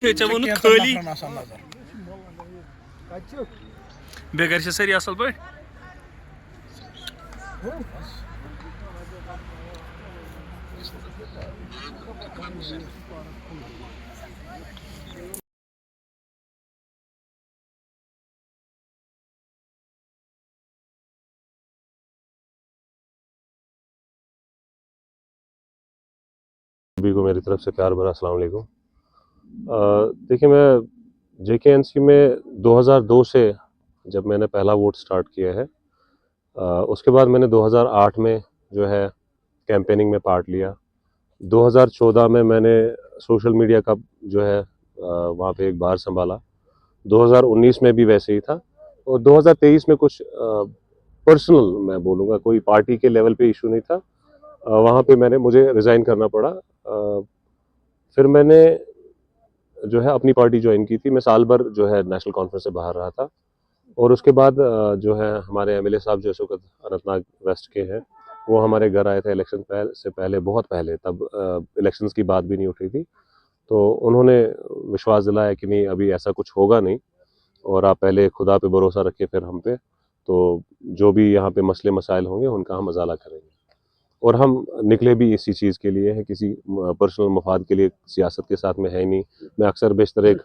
खाली बेगर सारी असल पे सभी को मेरी तरफ से प्यार भरा अस्सलाम वालेकुम। देखिए, मैं जेकेएनसी में 2002 से जब मैंने पहला वोट स्टार्ट किया है, उसके बाद मैंने 2008 में जो है कैंपेनिंग में पार्ट लिया। 2014 में मैंने सोशल मीडिया का जो है वहाँ पे एक बार संभाला। 2019 में भी वैसे ही था और 2023 में कुछ पर्सनल मैं बोलूँगा, कोई पार्टी के लेवल पे इशू नहीं था। वहाँ पे मुझे रिज़ाइन करना पड़ा। फिर मैंने जो है अपनी पार्टी ज्वाइन की थी। मैं साल भर जो है नेशनल कॉन्फ्रेंस से बाहर रहा था और उसके बाद जो है हमारे एमएलए साहब जो इस वक्त अनंतनाग वेस्ट के हैं, वो हमारे घर आए थे इलेक्शन से पहले, बहुत पहले, तब इलेक्शंस की बात भी नहीं उठी थी। तो उन्होंने विश्वास दिलाया कि नहीं, अभी ऐसा कुछ होगा नहीं और आप पहले खुदा पे भरोसा रखिए, फिर हम पे, तो जो भी यहाँ पे मसले मसाइल होंगे उनका हम अजाला करेंगे। और हम निकले भी इसी चीज़ के लिए हैं, किसी पर्सनल मफाद के लिए सियासत के साथ में है ही नहीं। मैं अक्सर बेशतर एक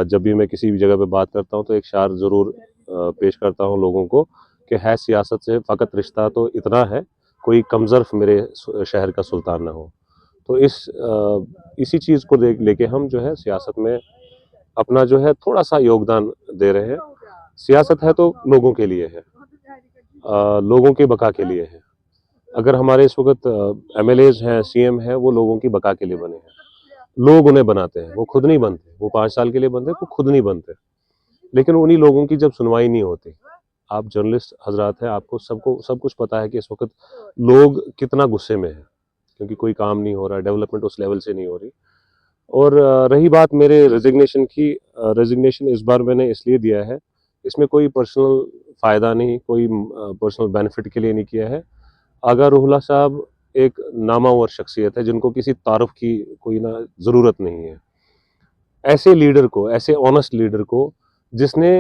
जब भी मैं किसी भी जगह पे बात करता हूँ तो एक शार ज़रूर पेश करता हूँ लोगों को कि है सियासत से फ़कत रिश्ता तो इतना है, कोई कमज़र्फ़ मेरे शहर का सुल्तान ना हो। तो इसी चीज़ को लेके हम जो है सियासत में अपना जो है थोड़ा सा योगदान दे रहे हैं। सियासत है तो लोगों के लिए है, लोगों के बका के लिए है। अगर हमारे इस वक्त एमएलएज हैं, सीएम हैं, वो लोगों की बका के लिए बने हैं। लोग उन्हें बनाते हैं, वो खुद नहीं बनते। वो 5 साल के लिए बनते हैं, वो खुद नहीं बनते। लेकिन उन्हीं लोगों की जब सुनवाई नहीं होती, आप जर्नलिस्ट हजरात हैं, आपको सबको सब कुछ पता है कि इस वक्त लोग कितना गुस्से में हैं, क्योंकि कोई काम नहीं हो रहा, डेवलपमेंट उस लेवल से नहीं हो रही। और रही बात मेरे रेजिग्नेशन की, रेजिग्नेशन इस बार मैंने इसलिए दिया है, इसमें कोई पर्सनल फ़ायदा नहीं, कोई पर्सनल बेनिफिट के लिए नहीं किया है। आगा रूहुल्लाह साहब एक नामावर शख्सियत है जिनको किसी तारुफ की कोई ना ज़रूरत नहीं है। ऐसे लीडर को, ऐसे ऑनेस्ट लीडर को, जिसने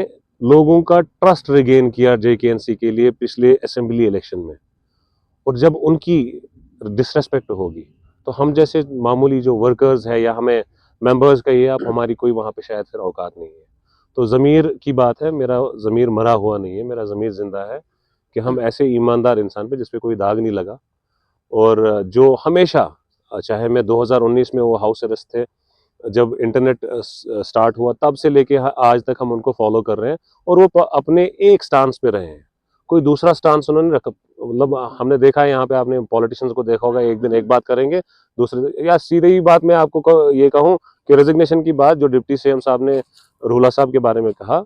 लोगों का ट्रस्ट रिगेन किया जेकेएनसी के लिए पिछले असेंबली इलेक्शन में, और जब उनकी डिसरेस्पेक्ट होगी तो हम जैसे मामूली जो वर्कर्स है या हमें मेंबर्स कहिए आप, हमारी कोई वहाँ पे शायद फिर औकात नहीं है। तो ज़मीर की बात है, मेरा ज़मीर मरा हुआ नहीं है, मेरा ज़मीर ज़िंदा है कि हम ऐसे ईमानदार इंसान पे जिस पे कोई दाग नहीं लगा, और जो हमेशा, चाहे मैं 2019 में वो हाउस अरेस्ट थे, जब इंटरनेट स्टार्ट हुआ तब से लेके आज तक हम उनको फॉलो कर रहे हैं और वो अपने एक स्टांस पे रहे हैं। कोई दूसरा स्टांस उन्होंने रखा, मतलब हमने देखा है यहाँ पे, आपने पॉलिटिशियंस को देखा होगा, एक दिन एक बात करेंगे, दूसरे, या सीधे ही बात मैं आपको ये कहूँ कि रेजिग्नेशन की बात जो डिप्टी सीएम साहब ने रूला साहब के बारे में कहा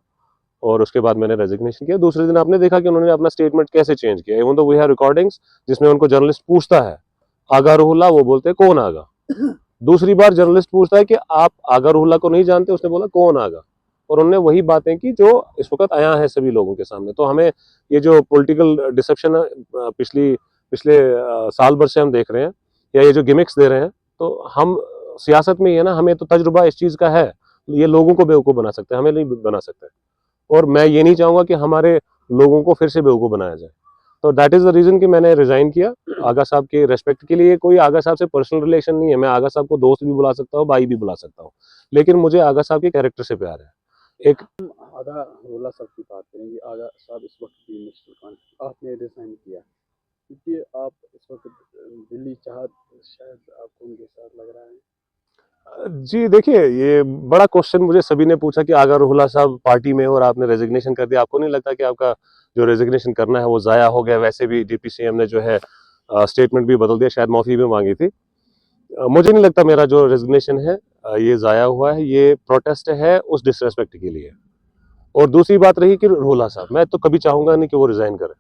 और उसके बाद मैंने रेजिग्नेशन किया, दूसरे दिन आपने देखा कि उन्होंने अपना स्टेटमेंट कैसे चेंज किया। इवन तो वी हैव रिकॉर्डिंग्स जिसमें उनको जर्नलिस्ट पूछता है आगा रूहुल्लाह, वो बोलते हैं कौन आगा। दूसरी बार जर्नलिस्ट पूछता है कि आप आगा रूहुल्लाह को नहीं जानते, उसने बोला कौन आगा। और उन्होंने वही बातें की जो इस वक्त आया है सभी लोगों के सामने। तो हमें ये जो पॉलिटिकल डिसेप्शन पिछले साल भर से हम देख रहे हैं, या ये जो गिमिक्स दे रहे हैं, तो हम सियासत में ही है ना, हमें तो तजुर्बा इस चीज़ का है। ये लोगों को बेवकूफ़ बना सकते हैं, हमें नहीं बना सकते। और मैं ये नहीं चाहूँगा कि हमारे लोगों को फिर से बेवकूफ़ बनाया जाए। तो दैट इज़ द रीज़न कि मैंने रिज़ाइन किया आगा साहब के रिस्पेक्ट के लिए। कोई आगा साहब से पर्सनल रिलेशन नहीं है, मैं आगा साहब को दोस्त भी बुला सकता हूँ, भाई भी बुला सकता हूँ, लेकिन मुझे आगा साहब के कैरेक्टर से प्यार है। एक आगा रूहुल्लाह साहब की बात करेंगे। आगा साहब इस वक्त भी नेशनल कॉन्फ्रेंस, आपने रिजाइन किया क्योंकि आप इस वक्त दिल्ली चाहत शायद आपको उनके साथ लग रहा है। जी देखिए, ये बड़ा क्वेश्चन मुझे सभी ने पूछा कि आगा रूहुल्लाह साहब पार्टी में हो और आपने रेजिग्नेशन कर दिया, आपको नहीं लगता कि आपका जो रेजिग्नेशन करना है वो ज़ाया हो गया? वैसे भी डिप्टी सीएम ने जो है स्टेटमेंट भी बदल दिया, शायद माफ़ी भी मांगी थी। मुझे नहीं लगता मेरा जो रेजिग्नेशन है ये ज़ाया हुआ है, ये प्रोटेस्ट है उस डिसरेस्पेक्ट के लिए। और दूसरी बात रही कि रूहुल्लाह साहब, मैं तो कभी चाहूँगा नहीं कि वो रिज़ाइन करें।